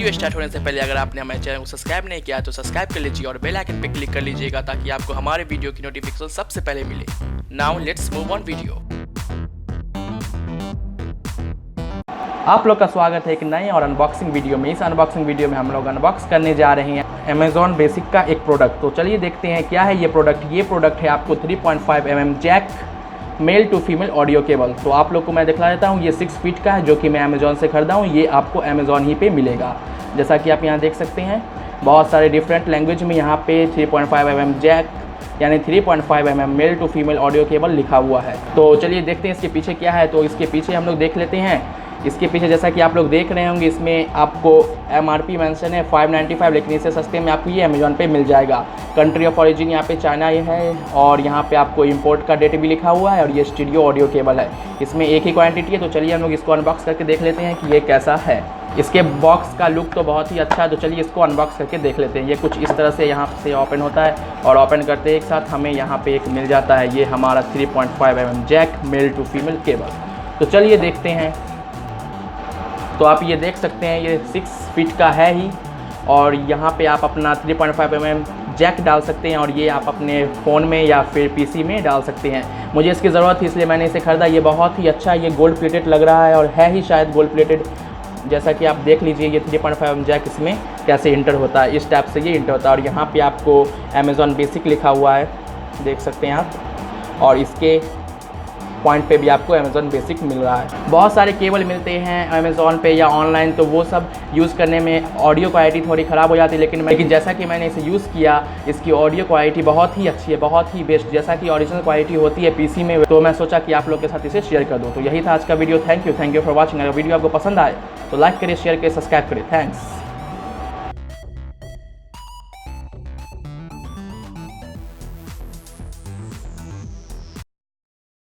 Video start होने से पहले अगर आपने हमारे चैनल को सब्सक्राइब नहीं किया तो सब्सक्राइब कर लीजिए और बेल आइकन पे क्लिक कर लीजिएगा ताकि आपको हमारे वीडियो की नोटिफिकेशन सबसे पहले मिले। Now let's move on video. आप लोग का स्वागत है एक नए और अनबॉक्सिंग वीडियो में। इस अनबॉक्सिंग वीडियो में हम लोग अनबॉक्स करने जा रहे हैं अमेज़ॉन बेसिक का एक प्रोडक्ट। तो चलिए देखते हैं क्या है ये प्रोडक्ट। ये प्रोडक्ट है आपको 3.5 mm jack male to female audio cable. तो आप लोग को मैं दिखला देता हूँ। ये 6 फीट का है जो कि मैं अमेज़ॉन से ख़रीदा हूँ। ये आपको अमेज़ॉन ही पे मिलेगा। जैसा कि आप यहाँ देख सकते हैं बहुत सारे डिफरेंट लैंग्वेज में यहाँ पे 3.5 mm जैक यानी 3.5 mm male to female audio cable लिखा हुआ है। तो चलिए देखते हैं इसके पीछे क्या है। तो इसके पीछे हम लोग देख लेते हैं। इसके पीछे जैसा कि आप लोग देख रहे होंगे इसमें आपको MRP मेंशन है 595, लेकिन इससे सस्ते में आपको ये अमेज़ॉन पे मिल जाएगा। कंट्री ऑफ ऑरिजिन यहाँ पे चाइना है और यहाँ पे आपको इंपोर्ट का डेट भी लिखा हुआ है और ये स्टीरियो ऑडियो केबल है। इसमें एक ही क्वांटिटी है। तो चलिए हम लोग इसको अनबॉक्स करके देख लेते हैं कि ये कैसा है। इसके बॉक्स का लुक तो बहुत ही अच्छा है। तो चलिए इसको अनबॉक्स करके देख लेते हैं। ये कुछ इस तरह से यहाँ से ओपन होता है और ओपन करते एक साथ हमें यहाँ पे एक मिल जाता है ये हमारा 3.5 mm jack male to female cable. तो चलिए देखते हैं। तो आप ये देख सकते हैं ये 6 फीट का है ही और यहाँ पे आप अपना 3.5 mm जैक डाल सकते हैं और ये आप अपने फ़ोन में या फिर PC में डाल सकते हैं। मुझे इसकी ज़रूरत थी इसलिए मैंने इसे ख़रीदा। ये बहुत ही अच्छा है। ये गोल्ड प्लेटेड लग रहा है और है ही शायद गोल्ड प्लेटेड। जैसा कि आप देख लीजिए ये 3.5 mm जैक इसमें कैसे इंटर होता है। इस टाइप से ये इंटर होता है और यहाँ पे आपको अमेज़ॉन बेसिक लिखा हुआ है, देख सकते हैं आप। और इसके पॉइंट पे भी आपको अमेज़ॉन बेसिक मिल रहा है। बहुत सारे केबल मिलते हैं अमेज़ॉन पे या ऑनलाइन, तो वो सब यूज़ करने में ऑडियो क्वालिटी थोड़ी ख़राब हो जाती है। लेकिन जैसा कि मैंने इसे यूज़ किया इसकी ऑडियो क्वालिटी बहुत ही अच्छी है, बहुत ही बेस्ट, जैसा कि ओरिजिनल क्वालिटी होती है PC में। तो मैं सोचा कि आप लोग के साथ इसे शेयर कर दूँ। तो यही था आज का video. Thank you for watching. अगर वीडियो आपको पसंद आए तो लाइक करिए, शेयर करिए, सब्सक्राइब करिए। थैंक्स।